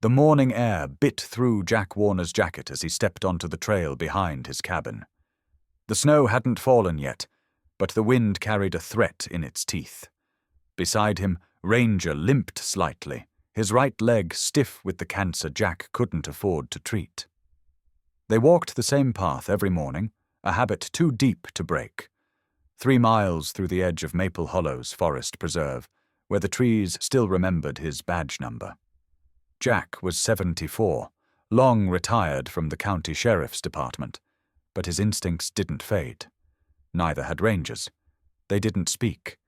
The morning air bit through Jack Warner's jacket as he stepped onto the trail behind his cabin. The snow hadn't fallen yet, but the wind carried a threat in its teeth. Beside him, Ranger limped slightly, his right leg stiff with the cancer Jack couldn't afford to treat. They walked the same path every morning, a habit too deep to break. 3 miles through the edge of Maple Hollow's Forest Preserve, where the trees still remembered his badge number. Jack was 74, long retired from the county sheriff's department, but his instincts didn't fade. Neither had Ranger's. They didn't speak.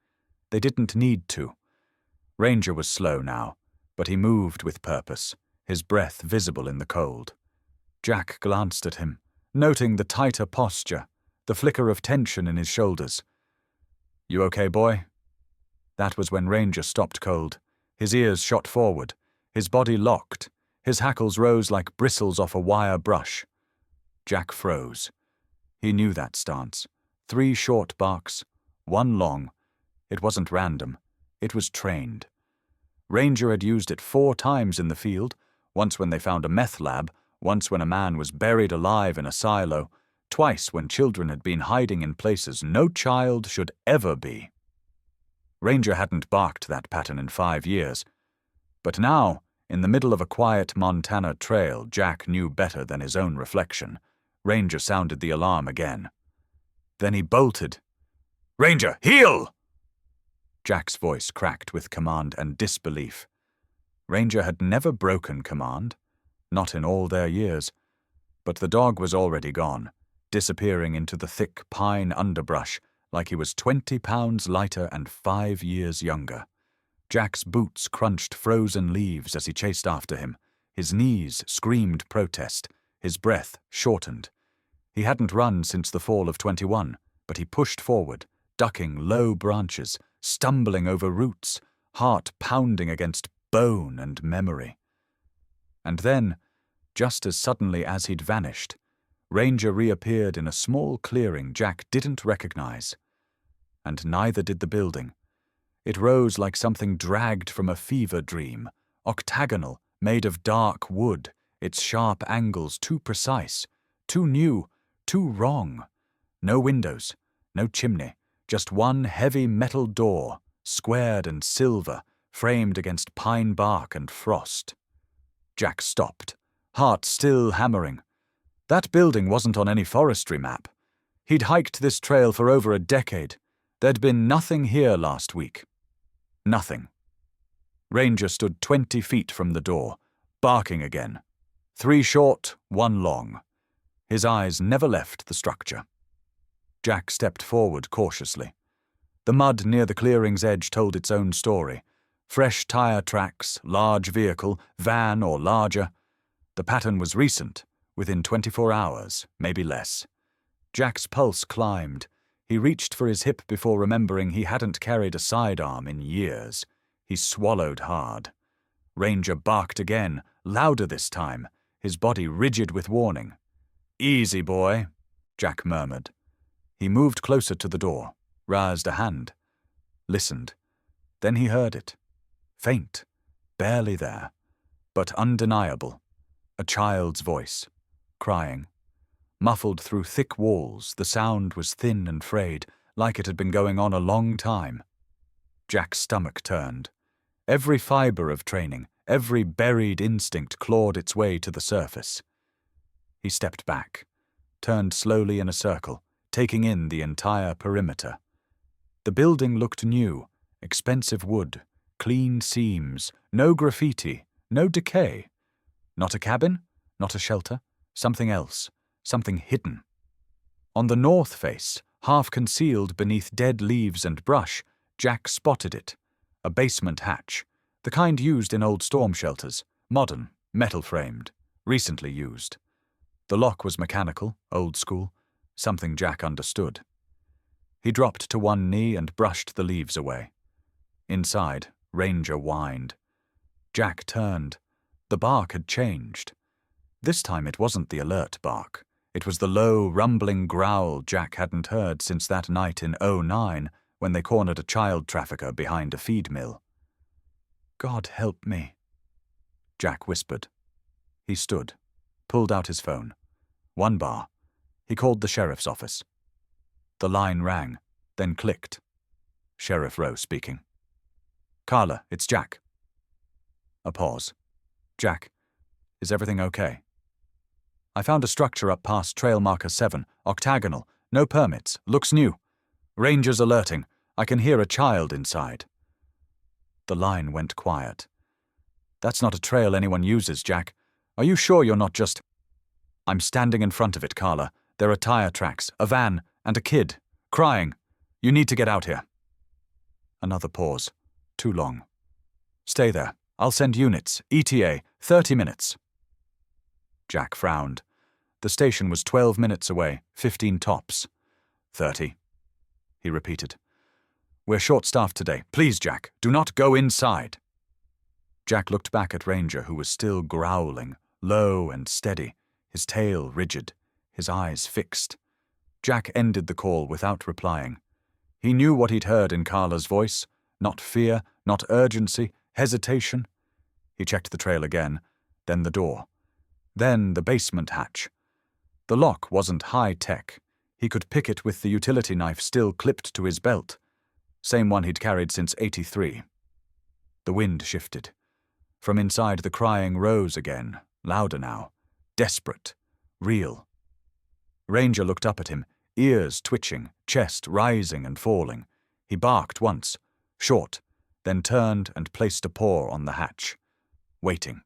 They didn't need to. Ranger was slow now, but he moved with purpose, his breath visible in the cold. Jack glanced at him, noting the tighter posture, the flicker of tension in his shoulders. "You okay, boy?" That was when Ranger stopped cold. His ears shot forward, his body locked, his hackles rose like bristles off a wire brush. Jack froze. He knew that stance. 3 short barks, 1 long. It wasn't random. It was trained. Ranger had used it 4 times in the field, once when they found a meth lab, once when a man was buried alive in a silo, twice when children had been hiding in places no child should ever be. Ranger hadn't barked that pattern in 5 years. But now, in the middle of a quiet Montana trail Jack knew better than his own reflection, Ranger sounded the alarm again. Then he bolted. "Ranger, heel!" Jack's voice cracked with command and disbelief. Ranger had never broken command, not in all their years, but the dog was already gone, disappearing into the thick pine underbrush like he was 20 pounds lighter and 5 years younger. Jack's boots crunched frozen leaves as he chased after him. His knees screamed protest, his breath shortened. He hadn't run since the fall of 21, but he pushed forward, ducking low branches, stumbling over roots, heart pounding against bone and memory. And then, just as suddenly as he'd vanished, Ranger reappeared in a small clearing Jack didn't recognize. And neither did the building. It rose like something dragged from a fever dream, octagonal, made of dark wood, its sharp angles too precise, too new, too wrong. No windows, no chimney, just one heavy metal door, squared and silver, framed against pine bark and frost. Jack stopped, heart still hammering. That building wasn't on any forestry map. He'd hiked this trail for over a decade. There'd been nothing here last week. Nothing. Ranger stood 20 feet from the door, barking again. 3 short, 1 long. His eyes never left the structure. Jack stepped forward cautiously. The mud near the clearing's edge told its own story. Fresh tire tracks, large vehicle, van or larger. The pattern was recent, within 24 hours, maybe less. Jack's pulse climbed. He reached for his hip before remembering he hadn't carried a sidearm in years. He swallowed hard. Ranger barked again, louder this time, his body rigid with warning. "Easy, boy," Jack murmured. He moved closer to the door, raised a hand, listened. Then he heard it. Faint, barely there, but undeniable. A child's voice, crying. Muffled through thick walls, the sound was thin and frayed, like it had been going on a long time. Jack's stomach turned. Every fiber of training, every buried instinct clawed its way to the surface. He stepped back, turned slowly in a circle, taking in the entire perimeter. The building looked new, expensive wood, clean seams, no graffiti, no decay. Not a cabin, not a shelter, something else, something hidden. On the north face, half concealed beneath dead leaves and brush, Jack spotted it. A basement hatch, the kind used in old storm shelters, modern, metal-framed, recently used. The lock was mechanical, old school, something Jack understood. He dropped to one knee and brushed the leaves away. Inside, Ranger whined. Jack turned. The bark had changed. This time it wasn't the alert bark. It was the low, rumbling growl Jack hadn't heard since that night in '09 when they cornered a child trafficker behind a feed mill. God help me. Jack whispered. He stood, pulled out his phone. 1 bar. He called the sheriff's office. The line rang, then clicked. Sheriff Rowe speaking. Carla, it's Jack. A pause. Jack, is everything okay? I found a structure up past trail marker 7, octagonal, no permits, looks new. Rangers alerting, I can hear a child inside. The line went quiet. That's not a trail anyone uses, Jack. Are you sure you're not just... I'm standing in front of it, Carla. There are tire tracks, a van, and a kid, crying. You need to get out here. Another pause. Too long. Stay there. I'll send units. ETA, 30 minutes. Jack frowned. The station was 12 minutes away, 15 tops. 30. He repeated. We're short-staffed today. Please, Jack, do not go inside. Jack looked back at Ranger, who was still growling, low and steady, his tail rigid, his eyes fixed. Jack ended the call without replying. He knew what he'd heard in Carla's voice, not fear, not urgency, hesitation. He checked the trail again, then the door, then the basement hatch. The lock wasn't high-tech. He could pick it with the utility knife still clipped to his belt, same one he'd carried since '83. The wind shifted. From inside, the crying rose again, louder now, desperate, real. Ranger looked up at him, ears twitching, chest rising and falling. He barked once, short, then turned and placed a paw on the hatch. Waiting.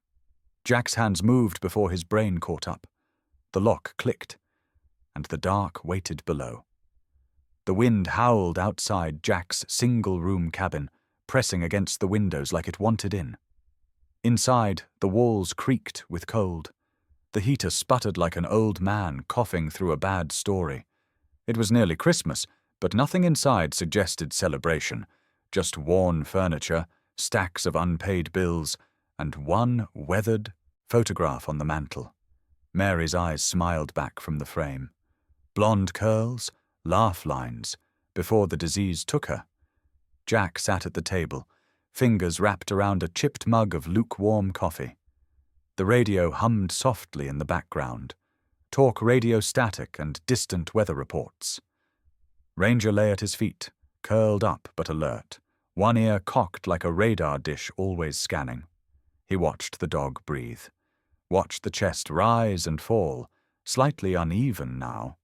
Jack's hands moved before his brain caught up. The lock clicked, and the dark waited below. The wind howled outside Jack's single-room cabin, pressing against the windows like it wanted in. Inside, the walls creaked with cold. The heater sputtered like an old man coughing through a bad story. It was nearly Christmas, but nothing inside suggested celebration. Just worn furniture, stacks of unpaid bills, and one weathered photograph on the mantel. Mary's eyes smiled back from the frame. Blonde curls, laugh lines, before the disease took her. Jack sat at the table, fingers wrapped around a chipped mug of lukewarm coffee. The radio hummed softly in the background, talk radio static and distant weather reports. Ranger lay at his feet, curled up but alert, one ear cocked like a radar dish always scanning. He watched the dog breathe, watched the chest rise and fall, slightly uneven now.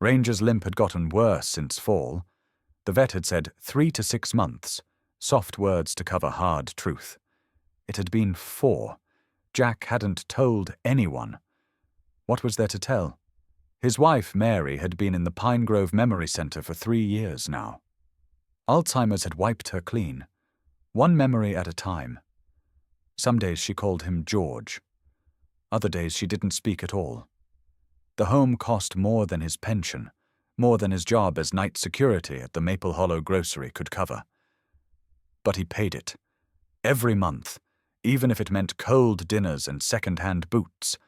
Ranger's limp had gotten worse since fall. The vet had said 3 to 6 months, soft words to cover hard truth. It had been 4. Jack hadn't told anyone. What was there to tell? His wife, Mary, had been in the Pine Grove Memory Center for 3 years now. Alzheimer's had wiped her clean, one memory at a time. Some days she called him George. Other days she didn't speak at all. The home cost more than his pension, more than his job as night security at the Maple Hollow grocery could cover. But he paid it. Every month, even if it meant cold dinners and second-hand boots,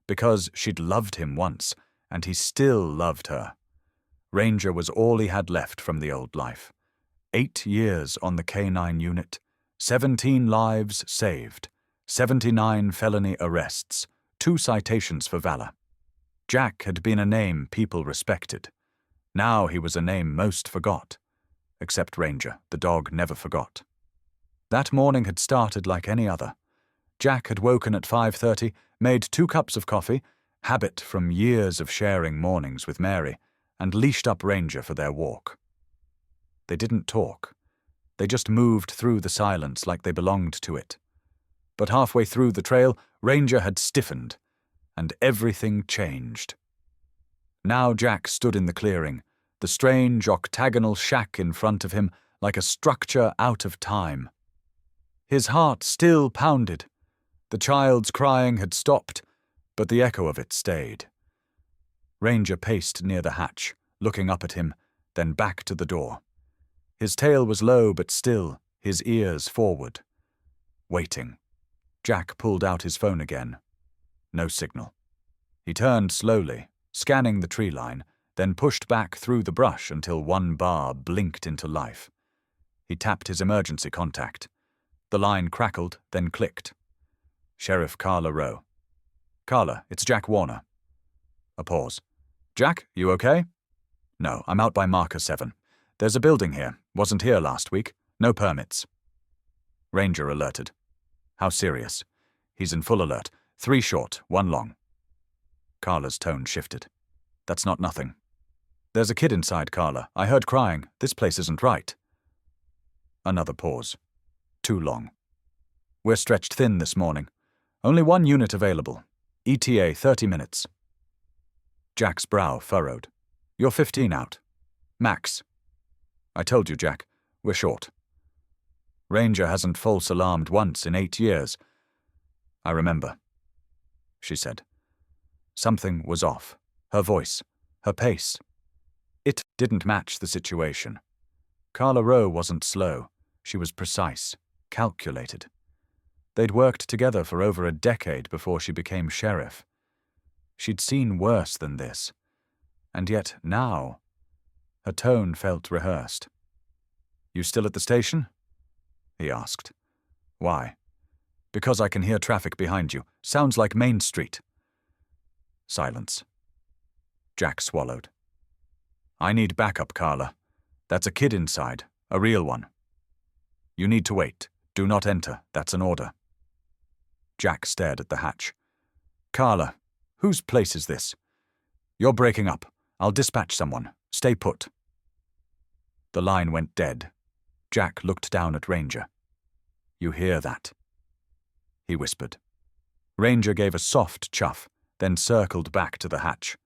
because she'd loved him once, and he still loved her. Ranger was all he had left from the old life. 8 years on the K-9 unit, 17 lives saved, 79 felony arrests, 2 citations for valor. Jack had been a name people respected. Now he was a name most forgot. Except Ranger, the dog never forgot. That morning had started like any other. Jack had woken at 5:30, made 2 cups of coffee, habit from years of sharing mornings with Mary, and leashed up Ranger for their walk. They didn't talk. They just moved through the silence like they belonged to it. But halfway through the trail, Ranger had stiffened, and everything changed. Now Jack stood in the clearing, the strange octagonal shack in front of him like a structure out of time. His heart still pounded. The child's crying had stopped, but the echo of it stayed. Ranger paced near the hatch, looking up at him, then back to the door. His tail was low but still, his ears forward. Waiting. Jack pulled out his phone again. No signal. He turned slowly, scanning the tree line, then pushed back through the brush until 1 bar blinked into life. He tapped his emergency contact. The line crackled, then clicked. Sheriff Carla Rowe. Carla, it's Jack Warner. A pause. Jack, you okay? No, I'm out by Marker 7. There's a building here. Wasn't here last week. No permits. Ranger alerted. How serious? He's in full alert. 3 short, 1 long. Carla's tone shifted. That's not nothing. There's a kid inside, Carla. I heard crying. This place isn't right. Another pause. 2 long. We're stretched thin this morning. Only 1 unit available. ETA 30 minutes. Jack's brow furrowed. You're 15 out. Max. I told you, Jack. We're short. Ranger hasn't false alarmed once in 8 years. I remember, she said. Something was off. Her voice, her pace. It didn't match the situation. Carla Rowe wasn't slow. She was precise, calculated. They'd worked together for over a decade before she became sheriff. She'd seen worse than this. And yet now, her tone felt rehearsed. You still at the station? He asked. Why? Because I can hear traffic behind you. Sounds like Main Street. Silence. Jack swallowed. I need backup, Carla. That's a kid inside, a real one. You need to wait. Do not enter. That's an order. Jack stared at the hatch. Carla, whose place is this? You're breaking up. I'll dispatch someone. Stay put. The line went dead. Jack looked down at Ranger. You hear that? He whispered. Ranger gave a soft chuff, then circled back to the hatch.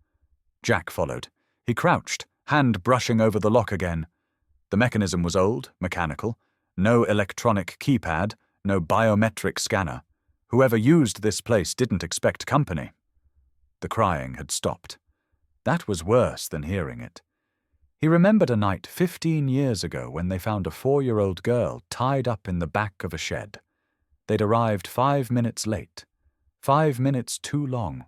Jack followed. He crouched, hand brushing over the lock again. The mechanism was old, mechanical. No electronic keypad, no biometric scanner. Whoever used this place didn't expect company. The crying had stopped. That was worse than hearing it. He remembered a night 15 years ago when they found a 4-year-old girl tied up in the back of a shed. They'd arrived 5 minutes late. 5 minutes too long.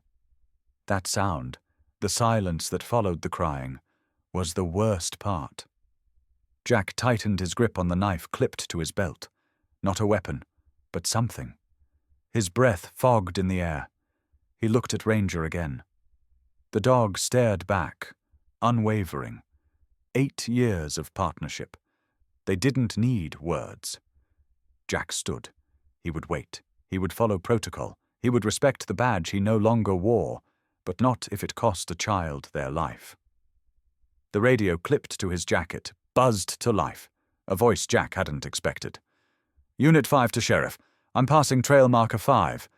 That sound, the silence that followed the crying, was the worst part. Jack tightened his grip on the knife clipped to his belt. Not a weapon, but something. His breath fogged in the air. He looked at Ranger again. The dog stared back, unwavering. 8 years of partnership. They didn't need words. Jack stood. He would wait. He would follow protocol. He would respect the badge he no longer wore, but not if it cost a child their life. The radio clipped to his jacket, buzzed to life, a voice Jack hadn't expected. Unit 5 to Sheriff. I'm passing trail marker 5.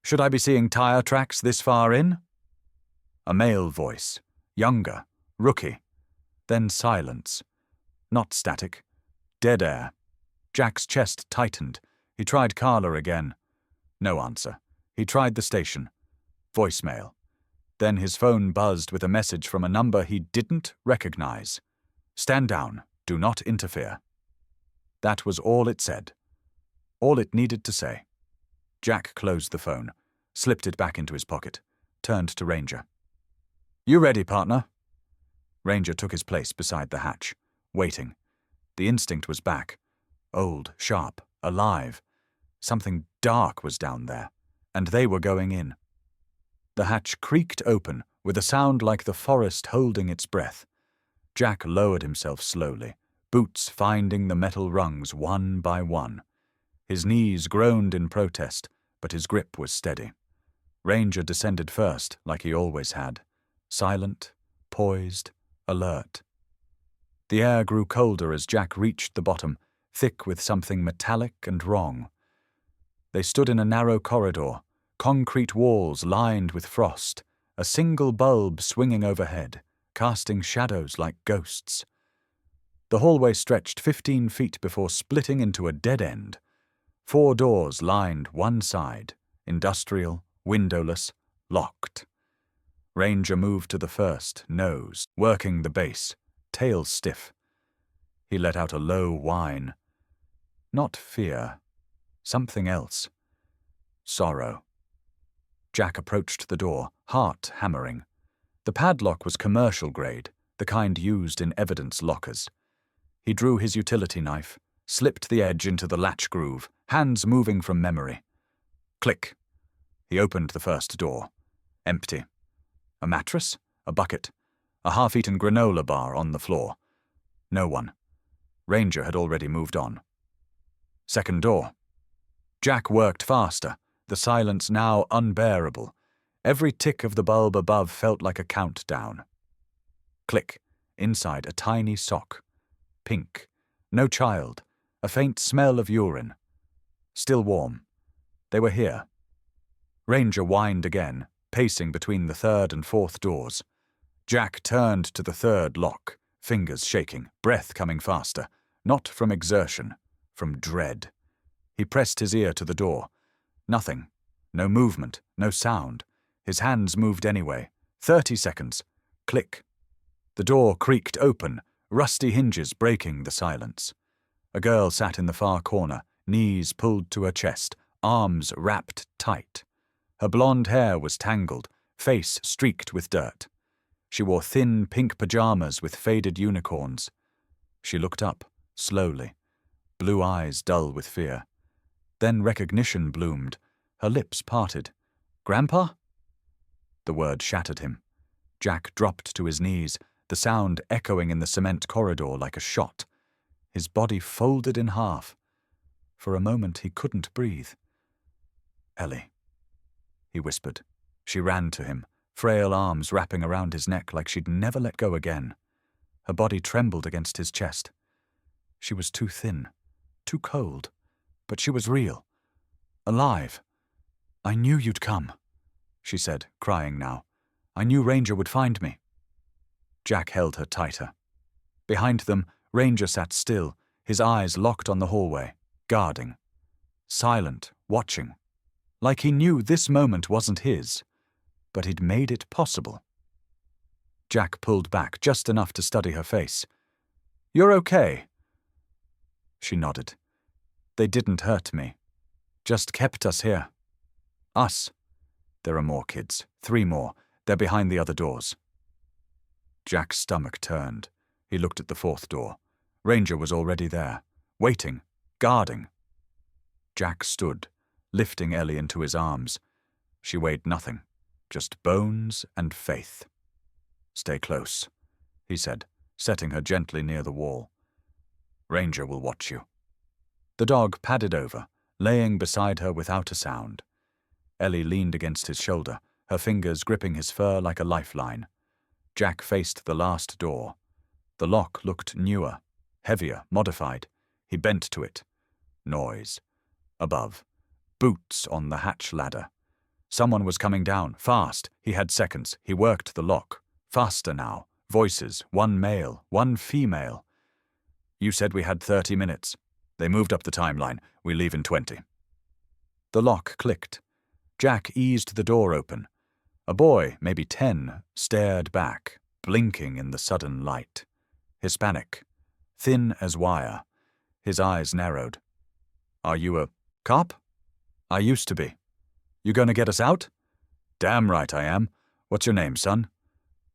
Should I be seeing tire tracks this far in? A male voice. Younger. Rookie. Then silence. Not static. Dead air. Jack's chest tightened. He tried Carla again. No answer. He tried the station. Voicemail. Then his phone buzzed with a message from a number he didn't recognize. Stand down. Do not interfere. That was all it said. All it needed to say. Jack closed the phone, slipped it back into his pocket, turned to Ranger. You ready, partner? Ranger took his place beside the hatch, waiting. The instinct was back. Old, sharp, alive. Something dark was down there, and they were going in. The hatch creaked open, with a sound like the forest holding its breath. Jack lowered himself slowly, boots finding the metal rungs one by one. His knees groaned in protest, but his grip was steady. Ranger descended first, like he always had. Silent, poised, alert. The air grew colder as Jack reached the bottom, thick with something metallic and wrong. They stood in a narrow corridor, concrete walls lined with frost, a single bulb swinging overhead, casting shadows like ghosts. The hallway stretched 15 feet before splitting into a dead end. 4 doors lined one side, industrial, windowless, locked. Ranger moved to the first, nose, working the base, tail stiff. He let out a low whine. Not fear. Something else. Sorrow. Jack approached the door, heart hammering. The padlock was commercial grade, the kind used in evidence lockers. He drew his utility knife, slipped the edge into the latch groove, hands moving from memory. Click. He opened the first door. Empty. A mattress? A bucket? A half-eaten granola bar on the floor. No one. Ranger had already moved on. Second door. Jack worked faster, the silence now unbearable. Every tick of the bulb above felt like a countdown. Click. Inside, a tiny sock. Pink. No child. A faint smell of urine. Still warm. They were here. Ranger whined again, pacing between the third and fourth doors. Jack turned to the third lock, fingers shaking, breath coming faster, not from exertion, from dread. He pressed his ear to the door. Nothing. No movement, no sound. His hands moved anyway. 30 seconds. Click. The door creaked open, rusty hinges breaking the silence. A girl sat in the far corner, knees pulled to her chest, arms wrapped tight. Her blonde hair was tangled, face streaked with dirt. She wore thin pink pajamas with faded unicorns. She looked up, slowly, blue eyes dull with fear. Then recognition bloomed. Her lips parted. "Grandpa?" The word shattered him. Jack dropped to his knees, the sound echoing in the cement corridor like a shot. His body folded in half. For a moment he couldn't breathe. "Ellie," he whispered. She ran to him, frail arms wrapping around his neck like she'd never let go again. Her body trembled against his chest. She was too thin, too cold, but she was real, alive. "I knew you'd come," she said, crying now. "I knew Ranger would find me." Jack held her tighter. Behind them, Ranger sat still, his eyes locked on the hallway, guarding. Silent, watching. Like he knew this moment wasn't his, but he'd made it possible. Jack pulled back just enough to study her face. "You're okay?" She nodded. "They didn't hurt me. Just kept us here." "Us. There are more kids. 3 more. They're behind the other doors." Jack's stomach turned. He looked at the 4th door. Ranger was already there, waiting, guarding. Jack stood, lifting Ellie into his arms. She weighed nothing, just bones and faith. "Stay close," he said, setting her gently near the wall. "Ranger will watch you." The dog padded over, laying beside her without a sound. Ellie leaned against his shoulder, her fingers gripping his fur like a lifeline. Jack faced the last door. The lock looked newer, heavier, modified. He bent to it. Noise. Above. Boots on the hatch ladder. Someone was coming down, fast. He had seconds. He worked the lock. Faster now. Voices. 1 male, 1 female. "You said we had 30 minutes. They moved up the timeline. We leave in 20. The lock clicked. Jack eased the door open. A boy, maybe 10, stared back, blinking in the sudden light. Hispanic. Thin as wire. His eyes narrowed. "Are you a cop?" "I used to be." "You gonna get us out?" "Damn right I am. What's your name, son?"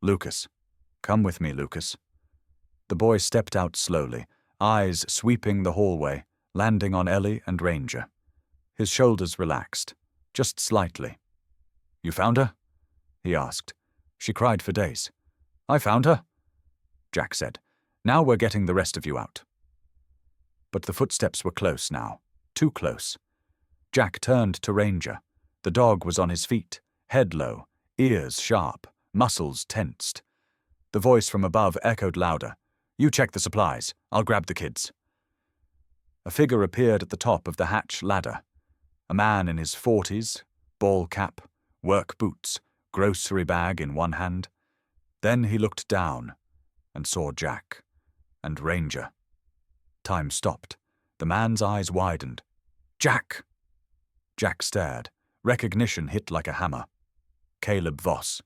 "Lucas." "Come with me, Lucas." The boy stepped out slowly, eyes sweeping the hallway, landing on Ellie and Ranger. His shoulders relaxed, just slightly. "You found her?" he asked. "She cried for days." "I found her," Jack said. "Now we're getting the rest of you out." But the footsteps were close now, too close. Jack turned to Ranger. The dog was on his feet, head low, ears sharp, muscles tensed. The voice from above echoed louder. "You check the supplies. I'll grab the kids." A figure appeared at the top of the hatch ladder. A man in his 40s, ball cap, work boots, grocery bag in one hand. Then he looked down and saw Jack and Ranger. Time stopped. The man's eyes widened. "Jack!" Jack stared. Recognition hit like a hammer. "Caleb Voss,"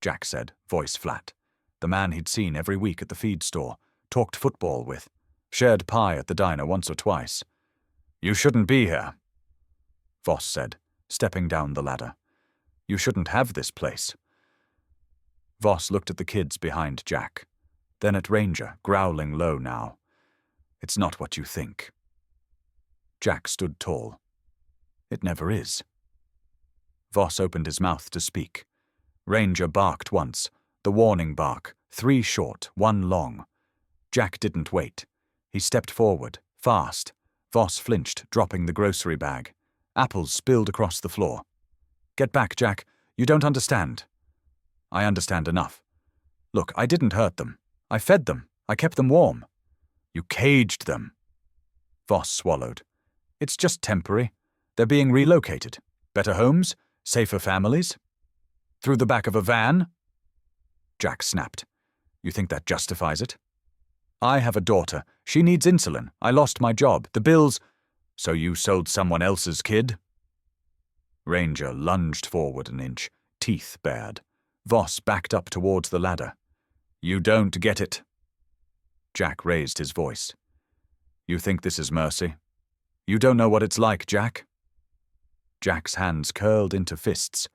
Jack said, voice flat. The man he'd seen every week at the feed store, talked football with, shared pie at the diner once or twice. "You shouldn't be here," Voss said, stepping down the ladder. "You shouldn't have this place." Voss looked at the kids behind Jack, then at Ranger, growling low now. "It's not what you think." Jack stood tall. "It never is." Voss opened his mouth to speak. Ranger barked once, the warning bark, 3 short, 1 long. Jack didn't wait. He stepped forward, fast. Voss flinched, dropping the grocery bag. Apples spilled across the floor. "Get back, Jack. You don't understand." "I understand enough. Look, I didn't hurt them. I fed them. I kept them warm." "You caged them." Voss swallowed. "It's just temporary. They're being relocated. Better homes, safer families." "Through the back of a van?" Jack snapped. "You think that justifies it?" "I have a daughter. She needs insulin. I lost my job. The bills—" "So you sold someone else's kid?" Ranger lunged forward an inch, teeth bared. Voss backed up towards the ladder. "You don't get it." Jack raised his voice. "You think this is mercy? You don't know what it's like, Jack." Jack's hands curled into fists.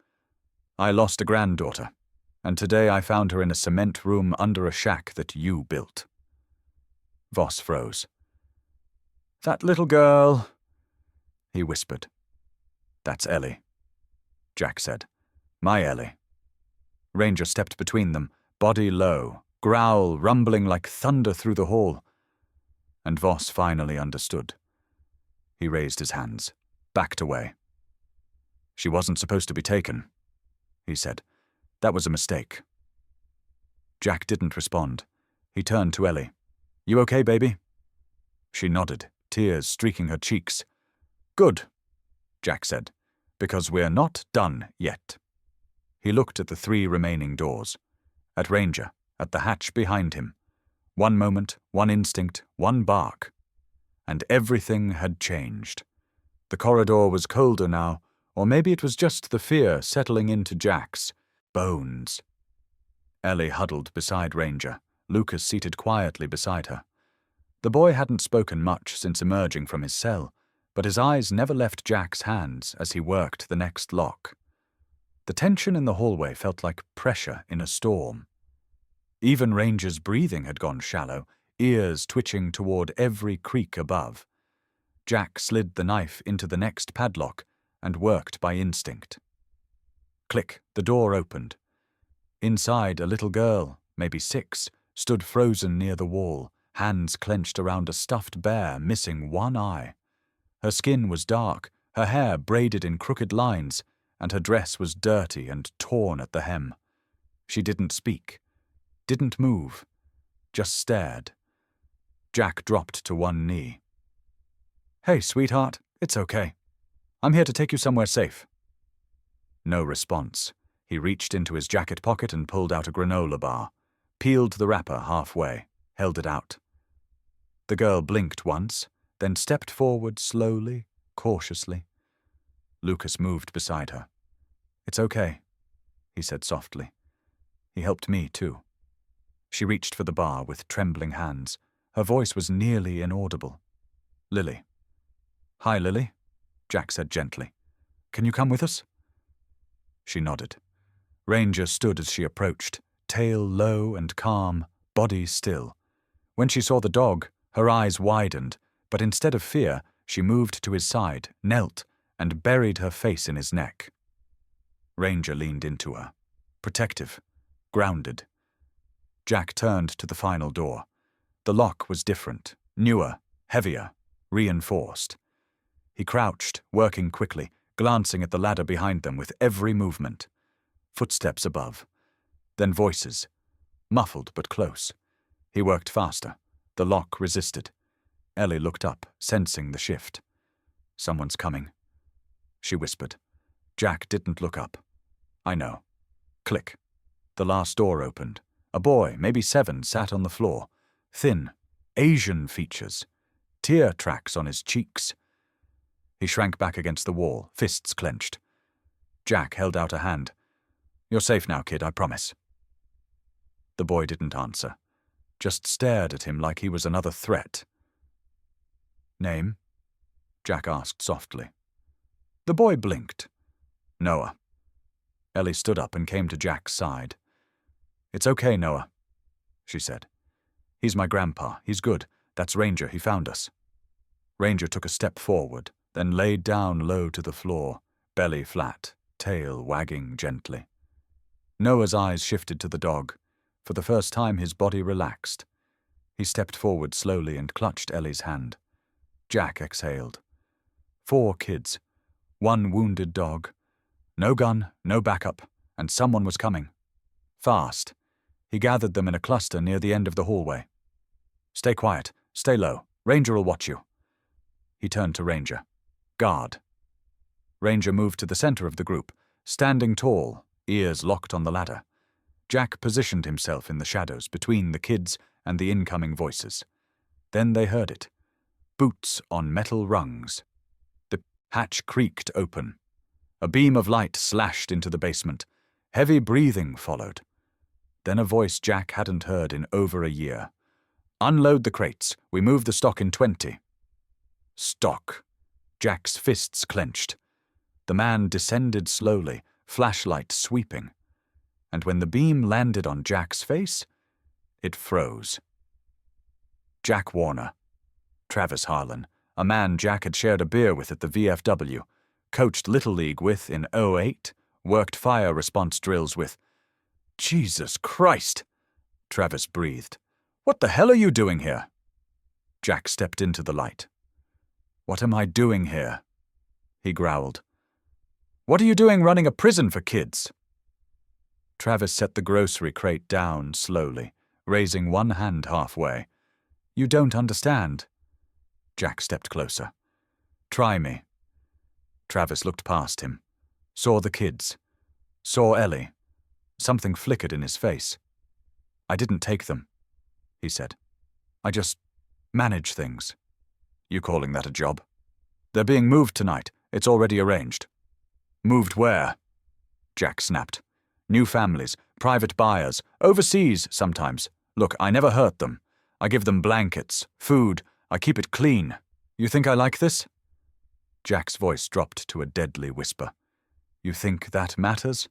"I lost a granddaughter, and today I found her in a cement room under a shack that you built." Voss froze. "That little girl," he whispered. "That's Ellie," Jack said. "My Ellie." Ranger stepped between them, body low, growl rumbling like thunder through the hall. And Voss finally understood. He raised his hands, backed away. "She wasn't supposed to be taken," he said. "That was a mistake." Jack didn't respond. He turned to Ellie. "You okay, baby?" She nodded, tears streaking her cheeks. "Good," Jack said, "because we're not done yet." He looked at the 3 remaining doors, at Ranger, at the hatch behind him. One moment, one instinct, one bark. And everything had changed. The corridor was colder now, or maybe it was just the fear settling into Jack's bones. Ellie huddled beside Ranger, Lucas seated quietly beside her. The boy hadn't spoken much since emerging from his cell, but his eyes never left Jack's hands as he worked the next lock. The tension in the hallway felt like pressure in a storm. Even Ranger's breathing had gone shallow, ears twitching toward every creak above. Jack slid the knife into the next padlock and worked by instinct. Click, the door opened. Inside, a little girl, maybe 6, stood frozen near the wall, hands clenched around a stuffed bear missing one eye. Her skin was dark, her hair braided in crooked lines, and her dress was dirty and torn at the hem. She didn't speak, didn't move, just stared. Jack dropped to one knee. "Hey, sweetheart, it's okay. I'm here to take you somewhere safe." No response. He reached into his jacket pocket and pulled out a granola bar, peeled the wrapper halfway, held it out. The girl blinked once, then stepped forward slowly, cautiously. Lucas moved beside her. "It's okay," he said softly. "He helped me, too." She reached for the bar with trembling hands. Her voice was nearly inaudible. "Lily." "Hi, Lily," Jack said gently. "Can you come with us?" She nodded. Ranger stood as she approached, tail low and calm, body still. When she saw the dog, her eyes widened, but instead of fear, she moved to his side, knelt, and buried her face in his neck. Ranger leaned into her, protective, grounded. Jack turned to the final door. The lock was different, newer, heavier, reinforced. He crouched, working quickly, glancing at the ladder behind them with every movement. Footsteps above. Then voices. Muffled but close. He worked faster. The lock resisted. Ellie looked up, sensing the shift. "Someone's coming," she whispered. Jack didn't look up. "I know." Click. The last door opened. A boy, maybe 7, sat on the floor. Thin, Asian features. Tear tracks on his cheeks. He shrank back against the wall, fists clenched. Jack held out a hand. "You're safe now, kid, I promise." The boy didn't answer, just stared at him like he was another threat. "Name?" Jack asked softly. The boy blinked. "Noah." Ellie stood up and came to Jack's side. "It's okay, Noah," she said. "He's my grandpa. He's good. That's Ranger. He found us." Ranger took a step forward, then laid down low to the floor, belly flat, tail wagging gently. Noah's eyes shifted to the dog. For the first time his body relaxed. He stepped forward slowly and clutched Ellie's hand. Jack exhaled. 4 kids. 1 wounded dog. No gun, no backup, and someone was coming. Fast. He gathered them in a cluster near the end of the hallway. Stay quiet. Stay low. Ranger will watch you. He turned to Ranger. Guard. Ranger moved to the center of the group, standing tall, ears locked on the ladder. Jack positioned himself in the shadows between the kids and the incoming voices. Then they heard it. Boots on metal rungs. The hatch creaked open. A beam of light slashed into the basement. Heavy breathing followed. Then a voice Jack hadn't heard in over a year. Unload the crates. We move the stock in 20. Stock. Jack's fists clenched. The man descended slowly, flashlight sweeping. And when the beam landed on Jack's face, it froze. Jack Warner. Travis Harlan, a man Jack had shared a beer with at the VFW, coached Little League with in '08, worked fire response drills with. Jesus Christ! Travis breathed. What the hell are you doing here? Jack stepped into the light. What am I doing here? He growled. What are you doing running a prison for kids? Travis set the grocery crate down slowly, raising one hand halfway. You don't understand. Jack stepped closer. Try me. Travis looked past him, saw the kids, saw Ellie. Something flickered in his face. I didn't take them, he said. I just manage things. You calling that a job? They're being moved tonight. It's already arranged. Moved where? Jack snapped. New families, private buyers, overseas sometimes. Look, I never hurt them. I give them blankets, food, I keep it clean. You think I like this? Jack's voice dropped to a deadly whisper. You think that matters?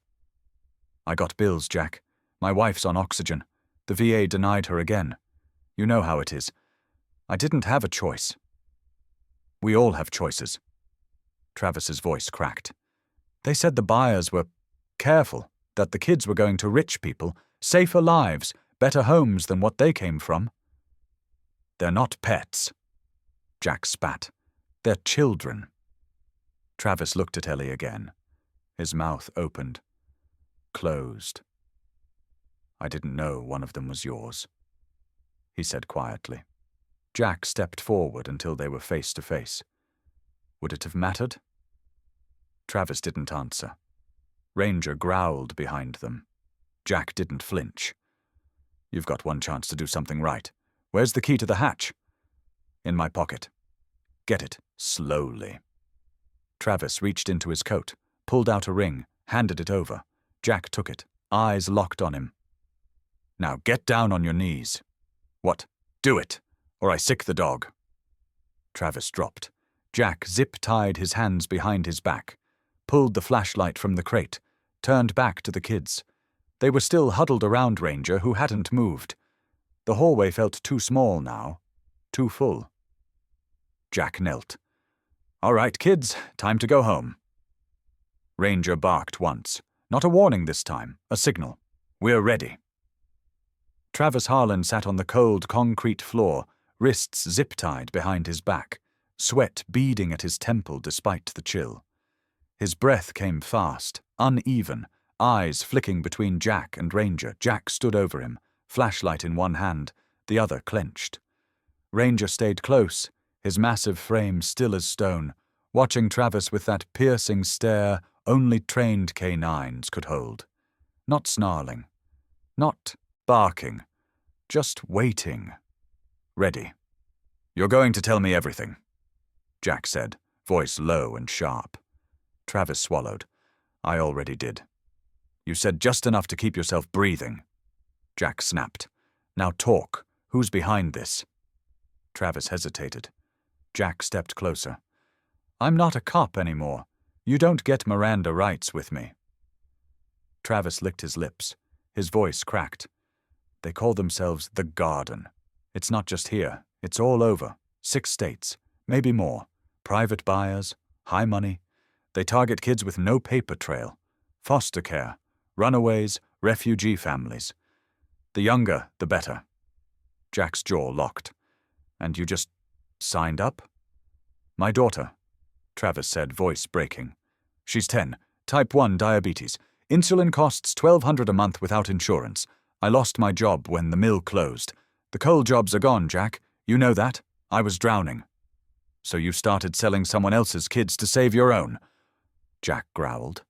I got bills, Jack. My wife's on oxygen. The VA denied her again. You know how it is. I didn't have a choice. We all have choices. Travis's voice cracked. They said the buyers were careful, that the kids were going to rich people, safer lives, better homes than what they came from. They're not pets. Jack spat. They're children. Travis looked at Ellie again. His mouth opened. Closed. I didn't know one of them was yours, he said quietly. Jack stepped forward until they were face to face. Would it have mattered? Travis didn't answer. Ranger growled behind them. Jack didn't flinch. You've got one chance to do something right. Where's the key to the hatch? In my pocket. Get it, slowly. Travis reached into his coat, pulled out a ring, handed it over. Jack took it, eyes locked on him. Now get down on your knees. What? Do it, or I sick the dog. Travis dropped. Jack zip-tied his hands behind his back, pulled the flashlight from the crate, turned back to the kids. They were still huddled around Ranger, who hadn't moved. The hallway felt too small now, too full. Jack knelt. All right, kids, time to go home. Ranger barked once. Not a warning this time, a signal. We're ready. Travis Harlan sat on the cold concrete floor, wrists zip-tied behind his back, sweat beading at his temple despite the chill. His breath came fast, uneven, eyes flicking between Jack and Ranger. Jack stood over him, flashlight in one hand, the other clenched. Ranger stayed close, his massive frame still as stone, watching Travis with that piercing stare only trained canines could hold. Not snarling, not barking, just waiting. Ready. You're going to tell me everything, Jack said, voice low and sharp. Travis swallowed. I already did. You said just enough to keep yourself breathing. Jack snapped. Now talk. Who's behind this? Travis hesitated. Jack stepped closer. I'm not a cop anymore. You don't get Miranda rights with me. Travis licked his lips. His voice cracked. They call themselves the Garden. It's not just here. It's all over. 6 states. Maybe more. Private buyers. High money. They target kids with no paper trail. Foster care, runaways, refugee families. The younger, the better. Jack's jaw locked. And you just signed up? My daughter, Travis said, voice breaking. She's 10, type 1 diabetes. Insulin costs $1,200 a month without insurance. I lost my job when the mill closed. The coal jobs are gone, Jack. You know that. I was drowning. So you started selling someone else's kids to save your own? Jack growled.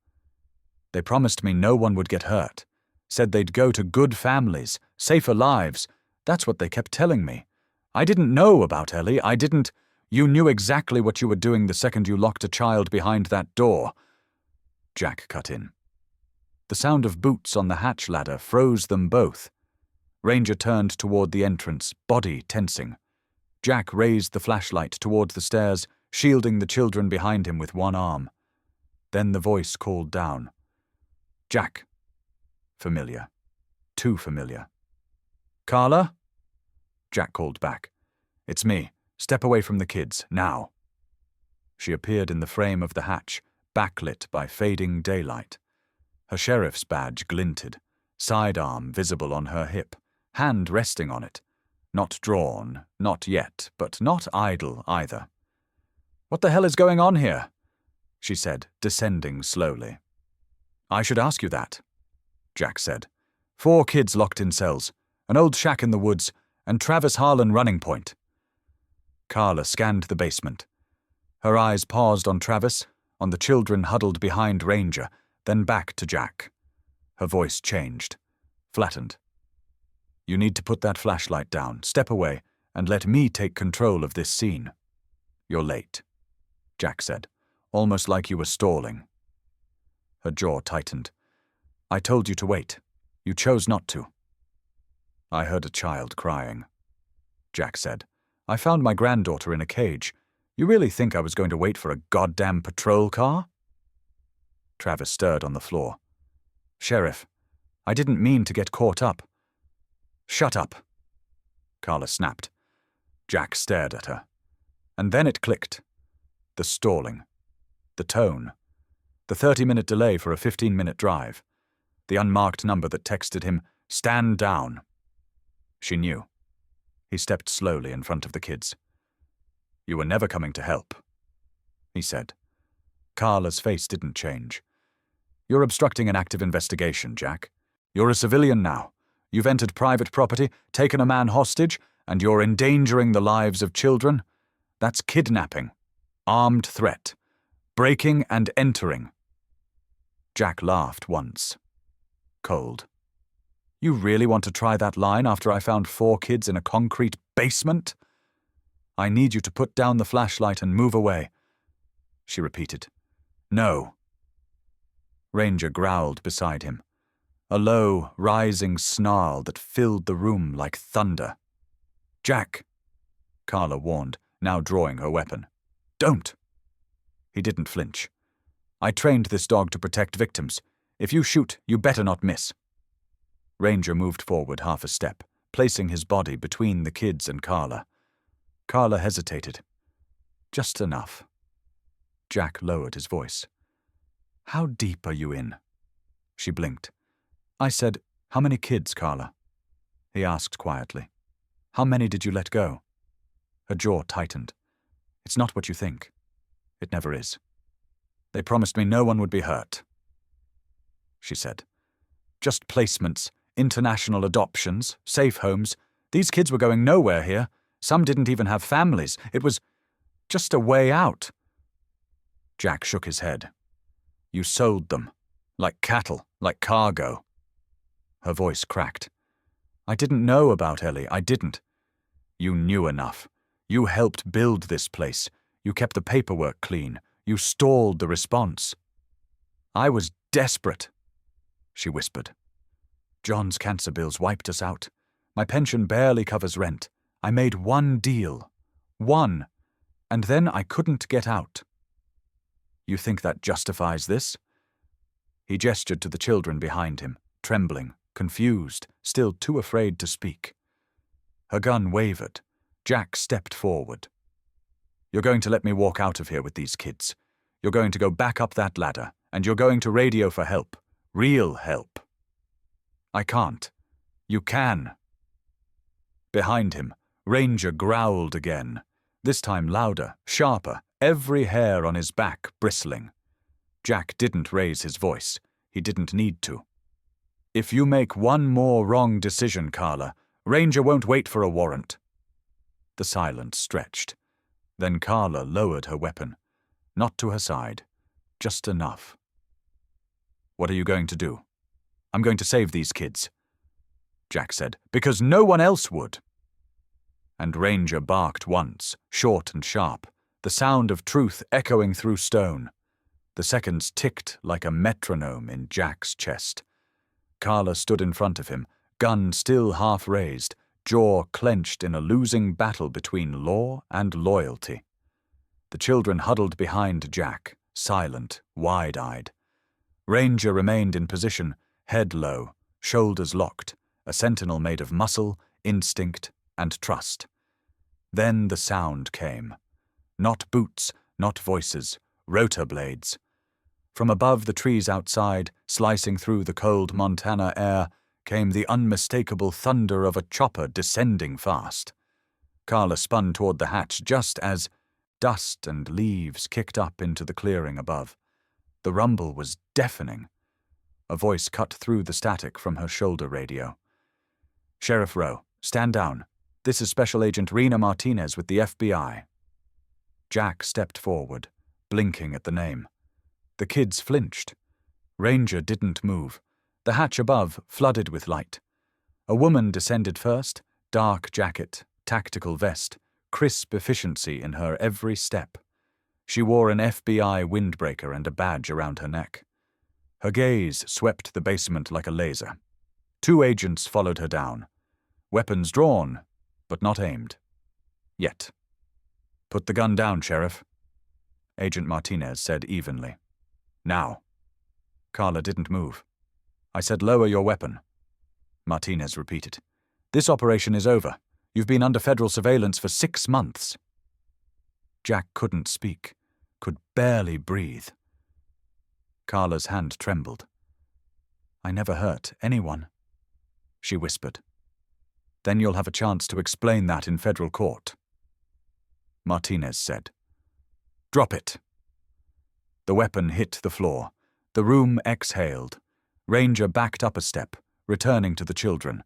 They promised me no one would get hurt. Said they'd go to good families, safer lives. That's what they kept telling me. I didn't know about Ellie. I didn't. You knew exactly what you were doing the second you locked a child behind that door. Jack cut in. The sound of boots on the hatch ladder froze them both. Ranger turned toward the entrance, body tensing. Jack raised the flashlight toward the stairs, shielding the children behind him with one arm. Then the voice called down. Jack. Familiar. Too familiar. Carla? Jack called back. It's me. Step away from the kids, now. She appeared in the frame of the hatch, backlit by fading daylight. Her sheriff's badge glinted, sidearm visible on her hip, hand resting on it. Not drawn, not yet, but not idle either. What the hell is going on here? She said, descending slowly. I should ask you that, Jack said. 4 kids locked in cells, an old shack in the woods, and Travis Harlan running point. Carla scanned the basement. Her eyes paused on Travis, on the children huddled behind Ranger, then back to Jack. Her voice changed, flattened. You need to put that flashlight down, step away, and let me take control of this scene. You're late, Jack said, almost like you were stalling. Her jaw tightened. I told you to wait. You chose not to. I heard a child crying, Jack said. I found my granddaughter in a cage. You really think I was going to wait for a goddamn patrol car? Travis stirred on the floor. Sheriff, I didn't mean to get caught up. Shut up, Carla snapped. Jack stared at her. And then it clicked. The stalling. The tone. The 30-minute delay for a 15-minute drive. The unmarked number that texted him, "Stand down." She knew. He stepped slowly in front of the kids. You were never coming to help, he said. Carla's face didn't change. You're obstructing an active investigation, Jack. You're a civilian now. You've entered private property, taken a man hostage, and you're endangering the lives of children. That's kidnapping. Armed threat. Breaking and entering. Jack laughed once. Cold. You really want to try that line after I found 4 kids in a concrete basement? I need you to put down the flashlight and move away, she repeated. No. Ranger growled beside him, a low, rising snarl that filled the room like thunder. Jack, Carla warned, now drawing her weapon. Don't. He didn't flinch. I trained this dog to protect victims. If you shoot, you better not miss. Ranger moved forward half a step, placing his body between the kids and Carla. Carla hesitated. Just enough. Jack lowered his voice. How deep are you in? She blinked. I said, how many kids, Carla? He asked quietly. How many did you let go? Her jaw tightened. It's not what you think. It never is. They promised me no one would be hurt, she said. Just placements, international adoptions, safe homes. These kids were going nowhere here. Some didn't even have families. It was just a way out. Jack shook his head. You sold them. Like cattle, like cargo. Her voice cracked. I didn't know about Ellie. I didn't. You knew enough. You helped build this place. You kept the paperwork clean. You stalled the response. I was desperate, she whispered. John's cancer bills wiped us out. My pension barely covers rent. I made one deal. One. And then I couldn't get out. You think that justifies this? He gestured to the children behind him, trembling, confused, still too afraid to speak. Her gun wavered. Jack stepped forward. You're going to let me walk out of here with these kids. You're going to go back up that ladder, and you're going to radio for help. Real help. I can't. You can. Behind him, Ranger growled again, this time louder, sharper, every hair on his back bristling. Jack didn't raise his voice. He didn't need to. If you make one more wrong decision, Carla, Ranger won't wait for a warrant. The silence stretched. Then Carla lowered her weapon. Not to her side. Just enough. What are you going to do? I'm going to save these kids, Jack said, because no one else would. And Ranger barked once, short and sharp, the sound of truth echoing through stone. The seconds ticked like a metronome in Jack's chest. Carla stood in front of him, gun still half raised, jaw clenched in a losing battle between law and loyalty. The children huddled behind Jack, silent, wide-eyed. Ranger remained in position, head low, shoulders locked, a sentinel made of muscle, instinct, and trust. Then the sound came. Not boots, not voices, rotor blades. From above the trees outside, slicing through the cold Montana air, came the unmistakable thunder of a chopper descending fast. Carla spun toward the hatch just as dust and leaves kicked up into the clearing above. The rumble was deafening. A voice cut through the static from her shoulder radio. "Sheriff Rowe, stand down. This is Special Agent Rena Martinez with the FBI." Jack stepped forward, blinking at the name. The kids flinched. Ranger didn't move. The hatch above flooded with light. A woman descended first, dark jacket, tactical vest, crisp efficiency in her every step. She wore an FBI windbreaker and a badge around her neck. Her gaze swept the basement like a laser. 2 agents followed her down. Weapons drawn, but not aimed. Yet. "Put the gun down, Sheriff," Agent Martinez said evenly. "Now." Carla didn't move. "I said lower your weapon," Martinez repeated. "This operation is over. You've been under federal surveillance for 6 months." Jack couldn't speak, could barely breathe. Carla's hand trembled. "I never hurt anyone," she whispered. "Then you'll have a chance to explain that in federal court," Martinez said. "Drop it." The weapon hit the floor. The room exhaled. Ranger backed up a step, returning to the children.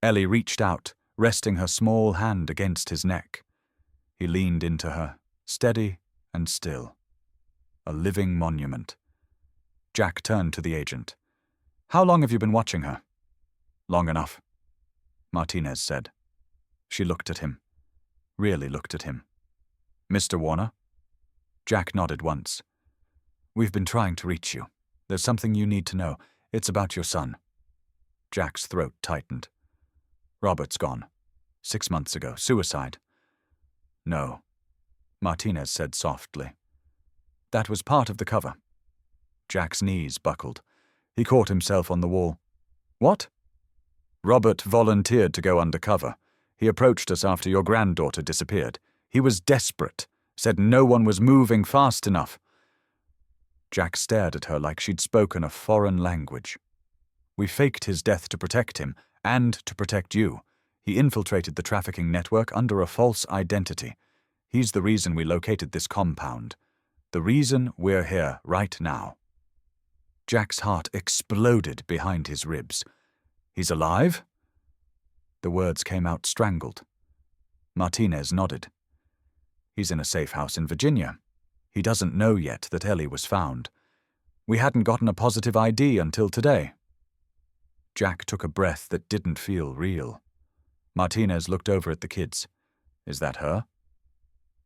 Ellie reached out, resting her small hand against his neck. He leaned into her, steady and still. A living monument. Jack turned to the agent. "How long have you been watching her?" "Long enough," Martinez said. She looked at him. Really looked at him. "Mr. Warner?" Jack nodded once. "We've been trying to reach you. There's something you need to know. It's about your son." Jack's throat tightened. "Robert's gone. 6 months ago. Suicide." "No," Martinez said softly. "That was part of the cover." Jack's knees buckled. He caught himself on the wall. "What?" "Robert volunteered to go undercover. He approached us after your granddaughter disappeared. He was desperate, said no one was moving fast enough." Jack stared at her like she'd spoken a foreign language. "We faked his death to protect him, and to protect you. He infiltrated the trafficking network under a false identity. He's the reason we located this compound. The reason we're here right now." Jack's heart exploded behind his ribs. "He's alive?" The words came out strangled. Martinez nodded. "He's in a safe house in Virginia. He doesn't know yet that Ellie was found. We hadn't gotten a positive ID until today." Jack took a breath that didn't feel real. Martinez looked over at the kids. "Is that her?"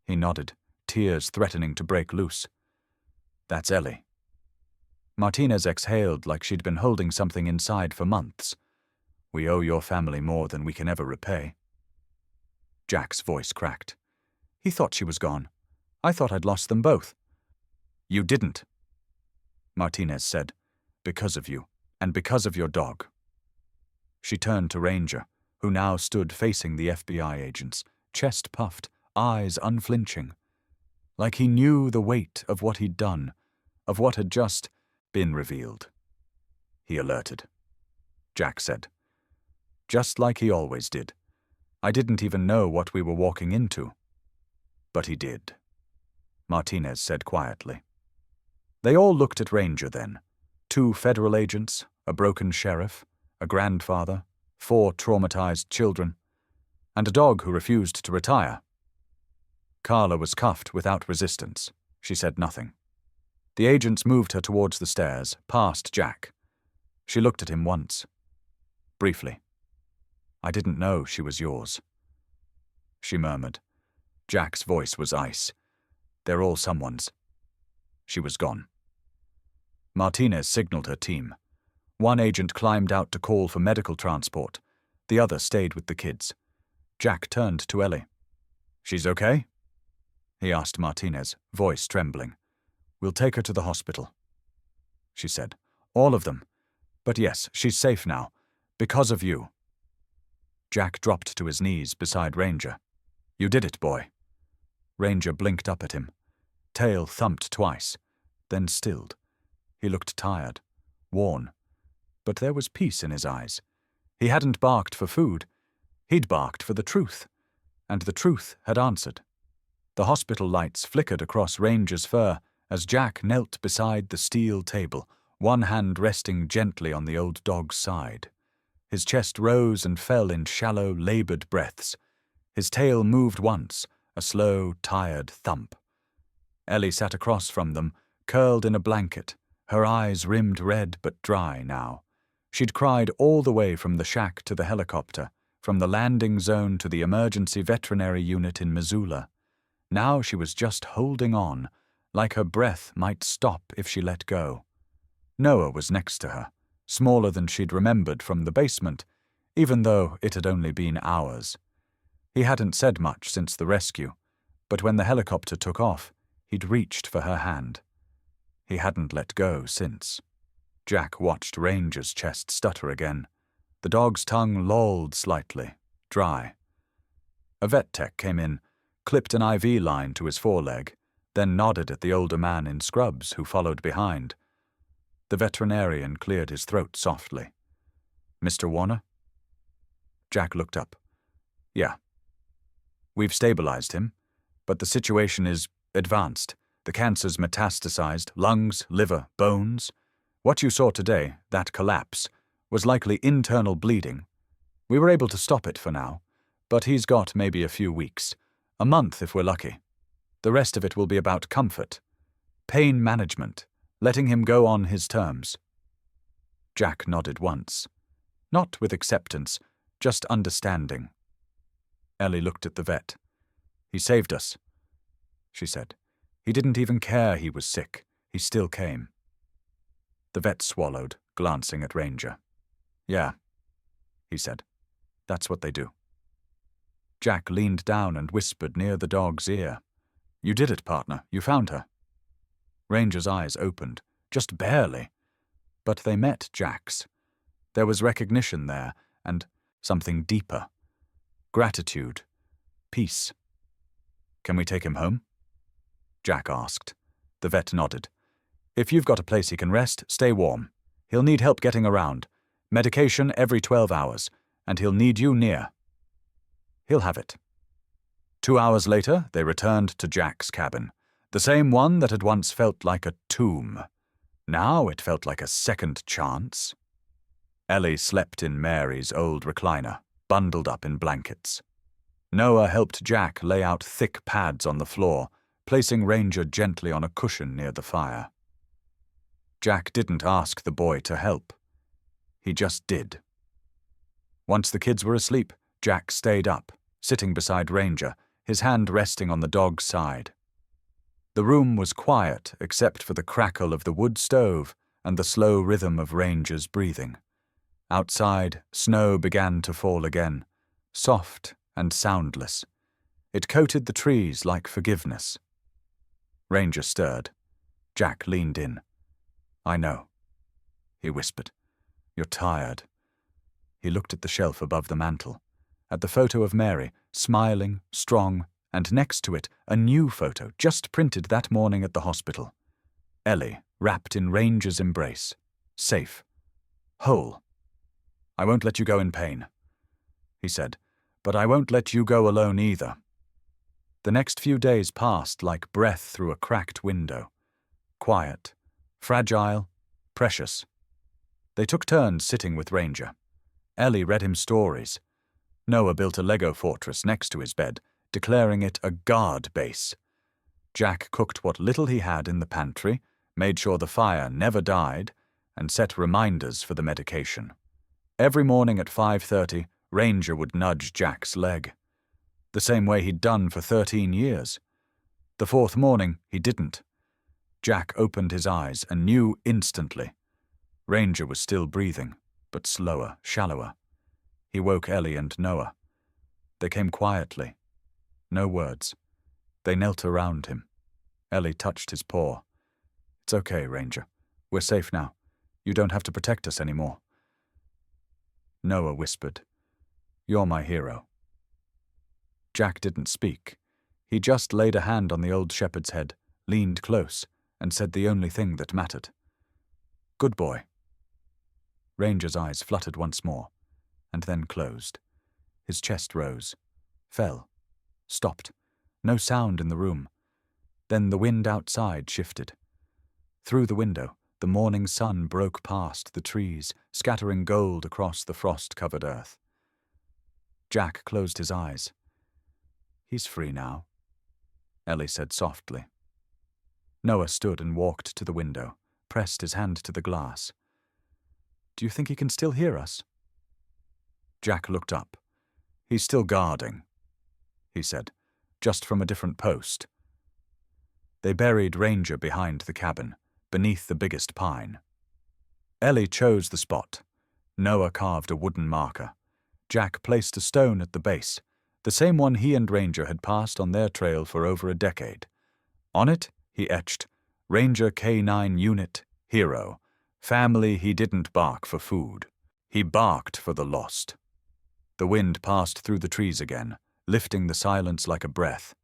He nodded, tears threatening to break loose. "That's Ellie." Martinez exhaled like she'd been holding something inside for months. "We owe your family more than we can ever repay." Jack's voice cracked. "He thought she was gone. I thought I'd lost them both." "You didn't," Martinez said. "Because of you, and because of your dog." She turned to Ranger, who now stood facing the FBI agents, chest puffed, eyes unflinching. like he knew the weight of what he'd done, of what had just been revealed. He alerted. Jack said, "Just like he always did. I didn't even know what we were walking into." "But he did," Martinez said quietly. They all looked at Ranger then. 2 federal agents, a broken sheriff, a grandfather, 4 traumatized children, and a dog who refused to retire. Carla was cuffed without resistance. She said nothing. The agents moved her towards the stairs, past Jack. She looked at him once. Briefly. "I didn't know she was yours," she murmured. Jack's voice was ice. "They're all someone's." She was gone. Martinez signaled her team. 1 agent climbed out to call for medical transport. The other stayed with the kids. Jack turned to Ellie. "She's okay?" he asked Martinez, voice trembling. "We'll take her to the hospital," she said. "All of them. But yes, she's safe now. Because of you." Jack dropped to his knees beside Ranger. "You did it, boy." Ranger blinked up at him. Tail thumped twice, then stilled. He looked tired, worn. But there was peace in his eyes. He hadn't barked for food. He'd barked for the truth. And the truth had answered. The hospital lights flickered across Ranger's fur as Jack knelt beside the steel table, one hand resting gently on the old dog's side. His chest rose and fell in shallow, labored breaths. His tail moved once, a slow, tired thump. Ellie sat across from them, curled in a blanket, her eyes rimmed red but dry now. She'd cried all the way from the shack to the helicopter, from the landing zone to the emergency veterinary unit in Missoula. Now she was just holding on, like her breath might stop if she let go. Noah was next to her, smaller than she'd remembered from the basement, even though it had only been hours. He hadn't said much since the rescue, but when the helicopter took off, he'd reached for her hand. He hadn't let go since. Jack watched Ranger's chest stutter again. The dog's tongue lolled slightly, dry. A vet tech came in, clipped an IV line to his foreleg, then nodded at the older man in scrubs who followed behind. The veterinarian cleared his throat softly. "Mr. Warner?" Jack looked up. "Yeah. We've stabilized him, but the situation is advanced. The cancer's metastasized, lungs, liver, bones. What you saw today, that collapse, was likely internal bleeding. We were able to stop it for now, but he's got maybe a few weeks, a month if we're lucky. The rest of it will be about comfort, pain management, letting him go on his terms." Jack nodded once. Not with acceptance, just understanding. Ellie looked at the vet. "He saved us," she said. "He didn't even care he was sick. He still came." The vet swallowed, glancing at Ranger. "Yeah," he said. "That's what they do." Jack leaned down and whispered near the dog's ear. "You did it, partner. You found her." Ranger's eyes opened, just barely. But they met Jack's. There was recognition there, and something deeper. Gratitude. Peace. "Can we take him home?" Jack asked. The vet nodded. "If you've got a place he can rest, stay warm. He'll need help getting around. Medication every 12 hours, and he'll need you near." "He'll have it." 2 hours later, they returned to Jack's cabin, the same one that had once felt like a tomb. Now it felt like a second chance. Ellie slept in Mary's old recliner, bundled up in blankets. Noah helped Jack lay out thick pads on the floor, placing Ranger gently on a cushion near the fire. Jack didn't ask the boy to help. He just did. Once the kids were asleep, Jack stayed up, sitting beside Ranger, his hand resting on the dog's side. The room was quiet except for the crackle of the wood stove and the slow rhythm of Ranger's breathing. Outside, snow began to fall again, soft and soundless. It coated the trees like forgiveness. Ranger stirred. Jack leaned in. "I know," he whispered. "You're tired." He looked at the shelf above the mantel, at the photo of Mary, smiling, strong, and next to it a new photo just printed that morning at the hospital. Ellie, wrapped in Ranger's embrace. Safe. Whole. "I won't let you go in pain," he said, "but I won't let you go alone either." The next few days passed like breath through a cracked window. Quiet, fragile, precious. They took turns sitting with Ranger. Ellie read him stories. Noah built a Lego fortress next to his bed, declaring it a guard base. Jack cooked what little he had in the pantry, made sure the fire never died, and set reminders for the medication. Every morning at 5:30, Ranger would nudge Jack's leg. The same way he'd done for 13 years. The fourth morning, he didn't. Jack opened his eyes and knew instantly. Ranger was still breathing, but slower, shallower. He woke Ellie and Noah. They came quietly. No words. They knelt around him. Ellie touched his paw. "It's okay, Ranger. We're safe now. You don't have to protect us anymore." Noah whispered, "You're my hero." Jack didn't speak. He just laid a hand on the old shepherd's head, leaned close, and said the only thing that mattered. "Good boy." Ranger's eyes fluttered once more, and then closed. His chest rose, fell, stopped. No sound in the room. Then the wind outside shifted. Through the window, the morning sun broke past the trees, scattering gold across the frost-covered earth. Jack closed his eyes. "He's free now," Ellie said softly. Noah stood and walked to the window, pressed his hand to the glass. "Do you think he can still hear us?" Jack looked up. "He's still guarding," he said, "just from a different post." They buried Ranger behind the cabin, beneath the biggest pine. Ellie chose the spot. Noah carved a wooden marker. Jack placed a stone at the base, the same one he and Ranger had passed on their trail for over a decade. On it, he etched, "Ranger K9 Unit, Hero. Family he didn't bark for food. He barked for the lost." The wind passed through the trees again, lifting the silence like a breath.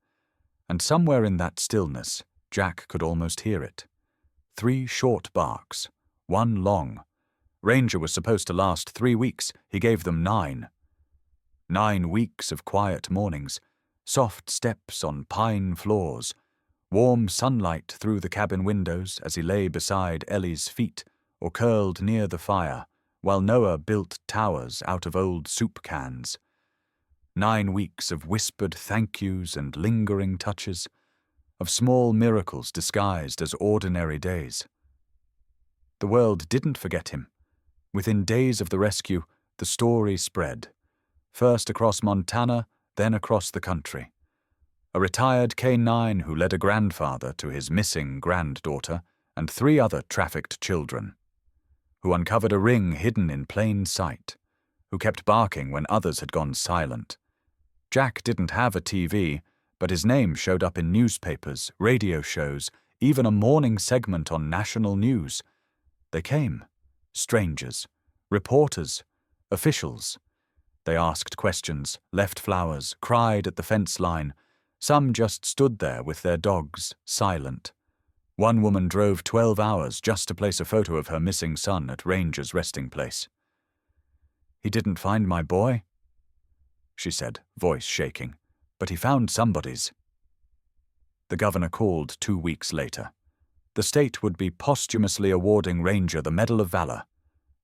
And somewhere in that stillness, Jack could almost hear it. 3 short barks, 1 long. Ranger was supposed to last 3 weeks. He gave them 9. 9 weeks of quiet mornings, soft steps on pine floors, warm sunlight through the cabin windows as he lay beside Ellie's feet or curled near the fire, while Noah built towers out of old soup cans. 9 weeks of whispered thank yous and lingering touches, of small miracles disguised as ordinary days. The world didn't forget him. Within days of the rescue, the story spread. First across Montana, then across the country. A retired K9 who led a grandfather to his missing granddaughter and 3 other trafficked children. Who uncovered a ring hidden in plain sight. Who kept barking when others had gone silent. Jack didn't have a TV, but his name showed up in newspapers, radio shows, even a morning segment on national news. They came. Strangers. Reporters. Officials. They asked questions, left flowers, cried at the fence line. Some just stood there with their dogs, silent. One woman drove 12 hours just to place a photo of her missing son at Ranger's resting place. "He didn't find my boy," she said, voice shaking, "but he found somebody's." The governor called 2 weeks later. The state would be posthumously awarding Ranger the Medal of Valor.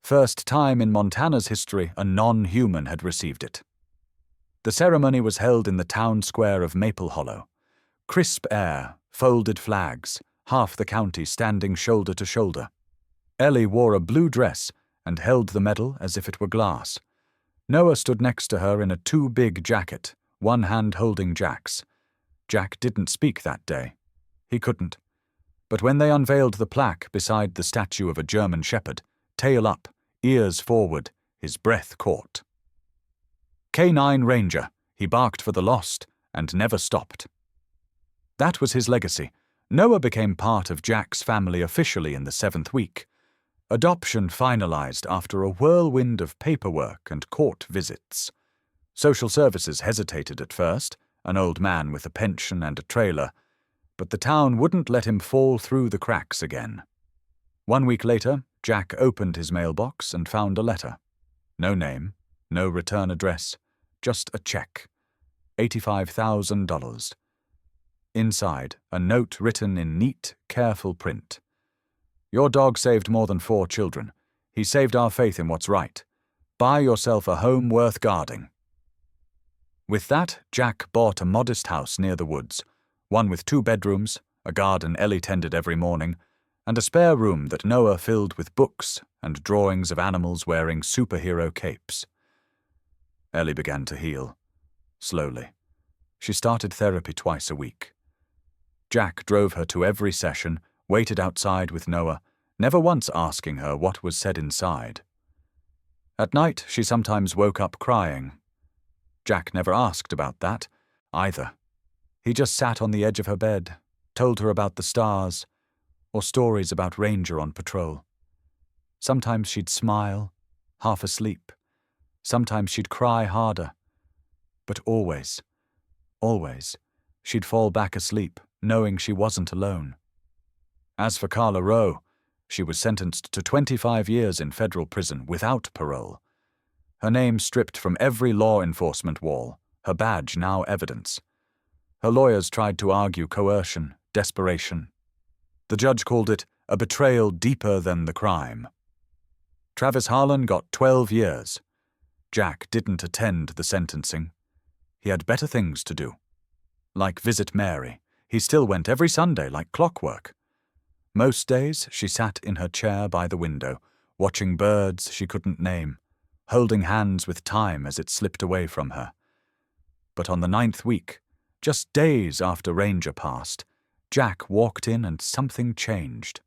First time in Montana's history a non-human had received it. The ceremony was held in the town square of Maple Hollow. Crisp air, folded flags, half the county standing shoulder to shoulder. Ellie wore a blue dress and held the medal as if it were glass. Noah stood next to her in a too-big jacket, one hand holding Jack's. Jack didn't speak that day. He couldn't. But when they unveiled the plaque beside the statue of a German shepherd, tail up, ears forward, his breath caught. K9 Ranger, he barked for the lost and never stopped. That was his legacy. Noah became part of Jack's family officially in the 7th week. Adoption finalized after a whirlwind of paperwork and court visits. Social services hesitated at first, an old man with a pension and a trailer, but the town wouldn't let him fall through the cracks again. 1 week later, Jack opened his mailbox and found a letter. No name, no return address, just a check. $85,000. Inside, a note written in neat, careful print. Your dog saved more than 4 children. He saved our faith in what's right. Buy yourself a home worth guarding. With that, Jack bought a modest house near the woods, one with 2 bedrooms, a garden Ellie tended every morning, and a spare room that Noah filled with books and drawings of animals wearing superhero capes. Ellie began to heal. Slowly. She started therapy twice a week. Jack drove her to every session, waited outside with Noah, never once asking her what was said inside. At night, she sometimes woke up crying. Jack never asked about that, either. He just sat on the edge of her bed, told her about the stars, or stories about Ranger on patrol. Sometimes she'd smile, half asleep. Sometimes she'd cry harder. But always, she'd fall back asleep, knowing she wasn't alone. As for Carla Rowe, she was sentenced to 25 years in federal prison without parole. Her name stripped from every law enforcement wall, her badge now evidence. Her lawyers tried to argue coercion, desperation. The judge called it a betrayal deeper than the crime. Travis Harlan got 12 years. Jack didn't attend the sentencing. He had better things to do. Like visit Mary, he still went every Sunday like clockwork. Most days she sat in her chair by the window, watching birds she couldn't name, holding hands with time as it slipped away from her. But on the 9th week, just days after Ranger passed, Jack walked in and something changed.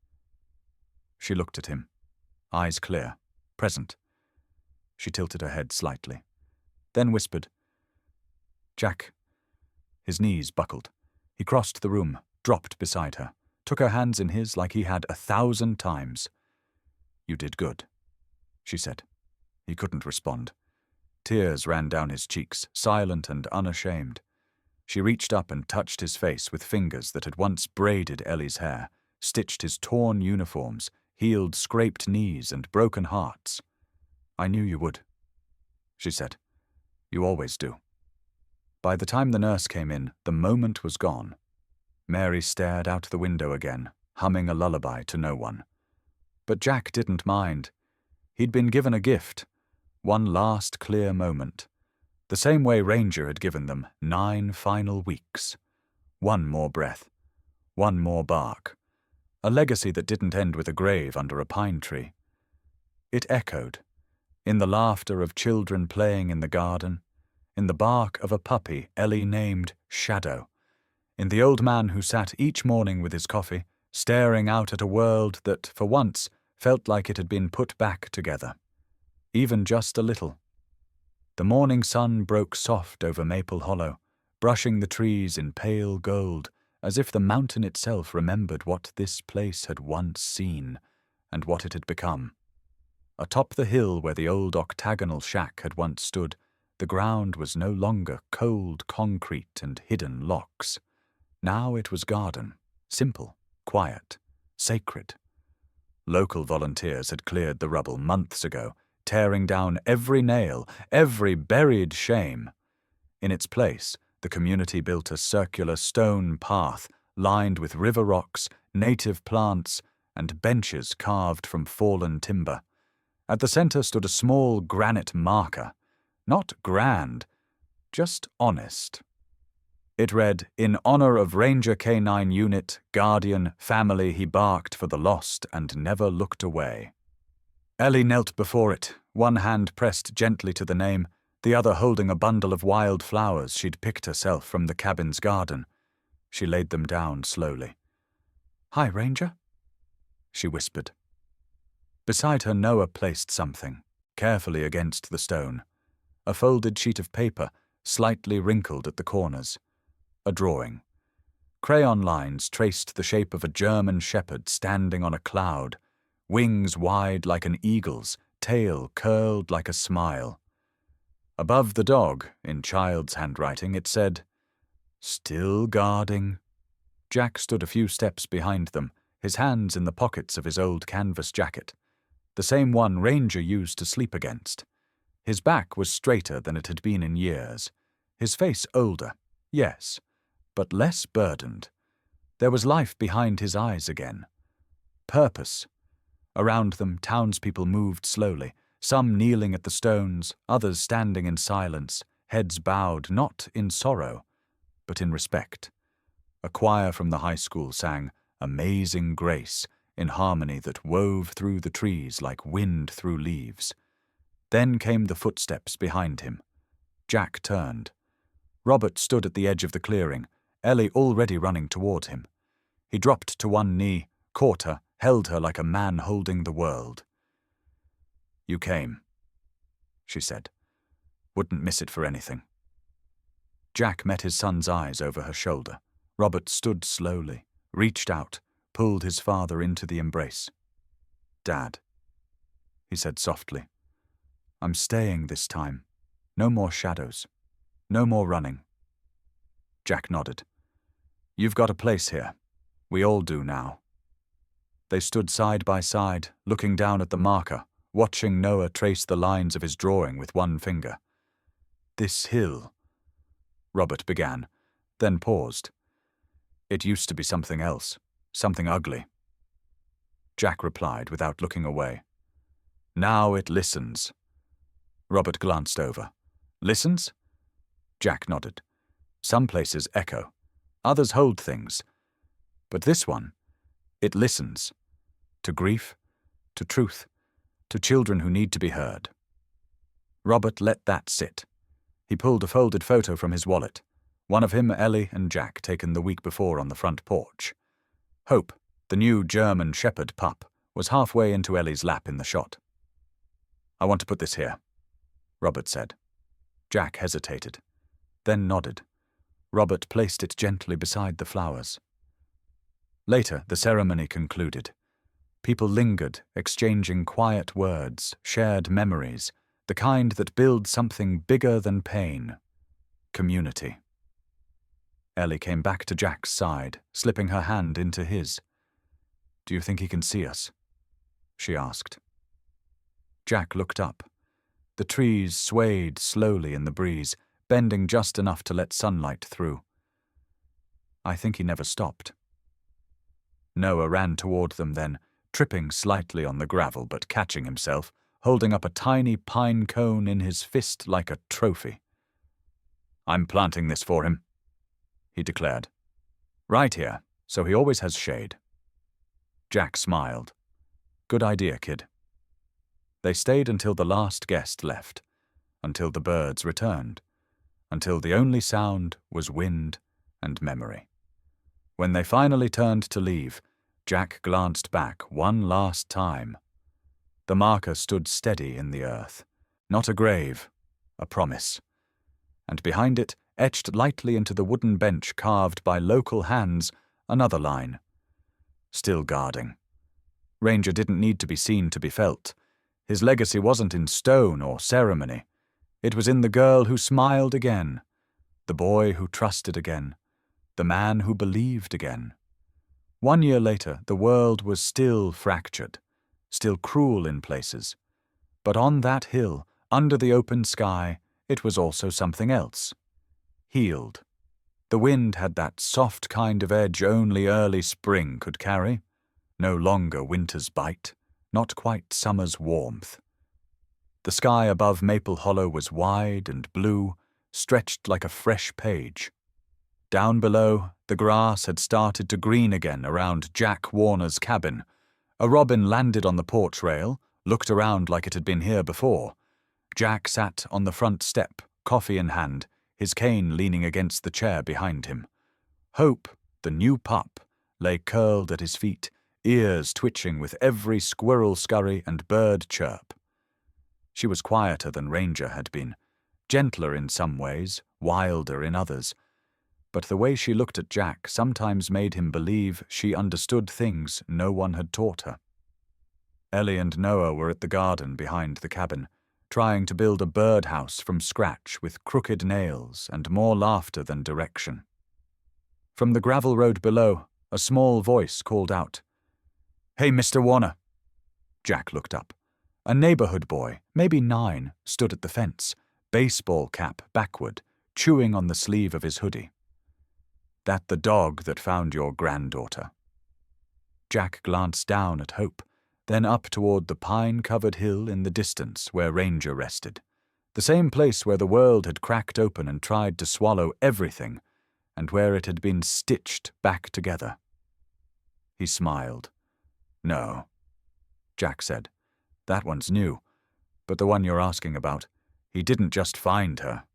She looked at him, eyes clear, present. She tilted her head slightly, then whispered, "Jack." His knees buckled. He crossed the room, dropped beside her, took her hands in his like he had 1,000 times. "You did good," she said. He couldn't respond. Tears ran down his cheeks, silent and unashamed. She reached up and touched his face with fingers that had once braided Ellie's hair, stitched his torn uniforms, healed scraped knees and broken hearts. "I knew you would," she said. "You always do." By the time the nurse came in, the moment was gone. Mary stared out the window again, humming a lullaby to no one. But Jack didn't mind. He'd been given a gift, one last clear moment, the same way Ranger had given them 9 final weeks. One more breath, one more bark, a legacy that didn't end with a grave under a pine tree. It echoed, in the laughter of children playing in the garden, in the bark of a puppy Ellie named Shadow, in the old man who sat each morning with his coffee, staring out at a world that, for once, felt like it had been put back together, even just a little. The morning sun broke soft over Maple Hollow, brushing the trees in pale gold, as if the mountain itself remembered what this place had once seen, and what it had become. Atop the hill where the old octagonal shack had once stood, the ground was no longer cold concrete and hidden locks. Now it was garden, simple, quiet, sacred. Local volunteers had cleared the rubble months ago, tearing down every nail, every buried shame. In its place, the community built a circular stone path lined with river rocks, native plants, and benches carved from fallen timber. At the center stood a small granite marker, not grand, just honest. It read, "In honor of Ranger K9 Unit, Guardian, Family, he barked for the lost and never looked away." Ellie knelt before it, one hand pressed gently to the name, the other holding a bundle of wild flowers she'd picked herself from the cabin's garden. She laid them down slowly. "Hi, Ranger," she whispered. Beside her, Noah placed something, carefully against the stone. A folded sheet of paper, slightly wrinkled at the corners. A drawing. Crayon lines traced the shape of a German shepherd standing on a cloud, wings wide like an eagle's, tail curled like a smile. Above the dog, in child's handwriting, it said, Still guarding. Jack stood a few steps behind them, his hands in the pockets of his old canvas jacket, the same one Ranger used to sleep against. His back was straighter than it had been in years, his face older, yes, but less burdened. There was life behind his eyes again. Purpose. Around them, townspeople moved slowly, some kneeling at the stones, others standing in silence, heads bowed not in sorrow, but in respect. A choir from the high school sang "Amazing Grace" in harmony that wove through the trees like wind through leaves. Then came the footsteps behind him. Jack turned. Robert stood at the edge of the clearing, Ellie already running toward him. He dropped to one knee, caught her, held her like a man holding the world. "You came," she said. "Wouldn't miss it for anything." Jack met his son's eyes over her shoulder. Robert stood slowly, reached out, pulled his father into the embrace. "Dad," he said softly, "I'm staying this time. No more shadows. No more running." Jack nodded. "You've got a place here. We all do now." They stood side by side, looking down at the marker, watching Noah trace the lines of his drawing with one finger. "This hill," Robert began, then paused. "It used to be something else, something ugly." Jack replied without looking away. "Now it listens." Robert glanced over. "Listens?" Jack nodded. "Some places echo. Others hold things. But this one, it listens. To grief, to truth, to children who need to be heard." Robert let that sit. He pulled a folded photo from his wallet, one of him, Ellie, and Jack taken the week before on the front porch. Hope, the new German shepherd pup, was halfway into Ellie's lap in the shot. "I want to put this here," Robert said. Jack hesitated, then nodded. Robert placed it gently beside the flowers. Later, the ceremony concluded. People lingered, exchanging quiet words, shared memories, the kind that build something bigger than pain. Community. Ellie came back to Jack's side, slipping her hand into his. "Do you think he can see us?" she asked. Jack looked up. The trees swayed slowly in the breeze, bending just enough to let sunlight through. "I think he never stopped." Noah ran toward them then, tripping slightly on the gravel but catching himself, holding up a tiny pine cone in his fist like a trophy. "I'm planting this for him," he declared. "Right here, so he always has shade." Jack smiled. "Good idea, kid." They stayed until the last guest left, until the birds returned, until the only sound was wind and memory. When they finally turned to leave, Jack glanced back one last time. The marker stood steady in the earth. Not a grave, a promise. And behind it, etched lightly into the wooden bench carved by local hands, another line. Still guarding. Ranger didn't need to be seen to be felt. His legacy wasn't in stone or ceremony. It was in the girl who smiled again, the boy who trusted again, the man who believed again. 1 year later, the world was still fractured, still cruel in places. But on that hill, under the open sky, it was also something else. Healed. The wind had that soft kind of edge only early spring could carry. No longer winter's bite, not quite summer's warmth. The sky above Maple Hollow was wide and blue, stretched like a fresh page. Down below, the grass had started to green again around Jack Warner's cabin. A robin landed on the porch rail, looked around like it had been here before. Jack sat on the front step, coffee in hand, his cane leaning against the chair behind him. Hope, the new pup, lay curled at his feet, ears twitching with every squirrel scurry and bird chirp. She was quieter than Ranger had been, gentler in some ways, wilder in others. But the way she looked at Jack sometimes made him believe she understood things no one had taught her. Ellie and Noah were at the garden behind the cabin, trying to build a birdhouse from scratch with crooked nails and more laughter than direction. From the gravel road below, a small voice called out, "Hey, Mr. Warner." Jack looked up. A neighborhood boy, maybe 9, stood at the fence, baseball cap backward, chewing on the sleeve of his hoodie. "That the dog that found your granddaughter?" Jack glanced down at Hope, then up toward the pine-covered hill in the distance where Ranger rested, the same place where the world had cracked open and tried to swallow everything, and where it had been stitched back together. He smiled. "No," Jack said. "That one's new, but the one you're asking about, he didn't just find her."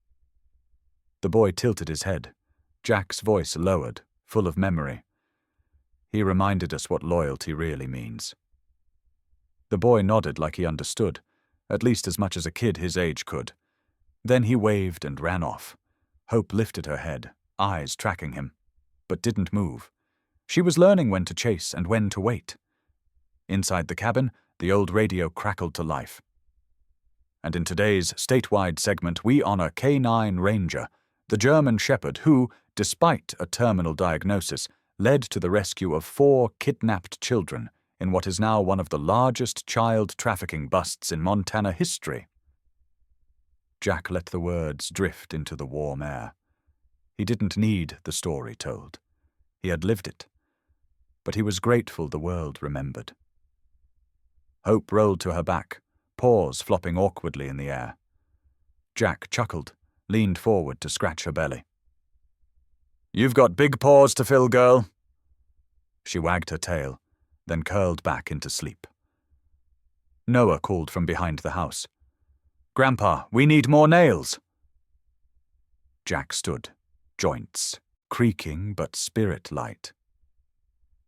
The boy tilted his head. Jack's voice lowered, full of memory. "He reminded us what loyalty really means." The boy nodded like he understood, at least as much as a kid his age could. Then he waved and ran off. Hope lifted her head, eyes tracking him, but didn't move. She was learning when to chase and when to wait. Inside the cabin, the old radio crackled to life. And in today's statewide segment, we honor K9 Ranger, the German Shepherd who, despite a terminal diagnosis, led to the rescue of 4 kidnapped children in what is now one of the largest child trafficking busts in Montana history. Jack let the words drift into the warm air. He didn't need the story told. He had lived it. But he was grateful the world remembered. Hope rolled to her back, paws flopping awkwardly in the air. Jack chuckled, leaned forward to scratch her belly. "You've got big paws to fill, girl." She wagged her tail, then curled back into sleep. Noah called from behind the house. "Grandpa, we need more nails." Jack stood, joints creaking but spirit light.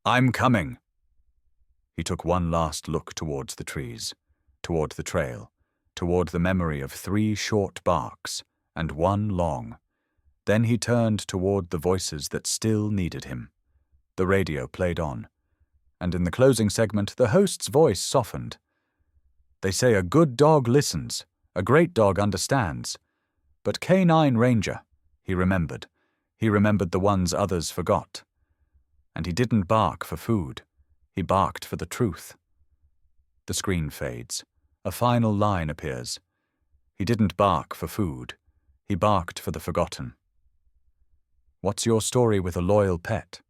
"I'm coming." He took one last look towards the trees, toward the trail, toward the memory of 3 short barks and 1 long. Then he turned toward the voices that still needed him. The radio played on, and in the closing segment, the host's voice softened. "They say a good dog listens, a great dog understands. But K9 Ranger, he remembered. He remembered the ones others forgot. And he didn't bark for food. He barked for the truth." The screen fades. A final line appears. He didn't bark for food. He barked for the forgotten. What's your story with a loyal pet?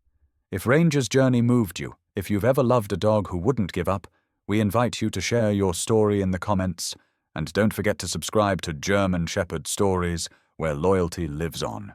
If Ranger's journey moved you, if you've ever loved a dog who wouldn't give up, we invite you to share your story in the comments, and don't forget to subscribe to German Shepherd Stories, where loyalty lives on.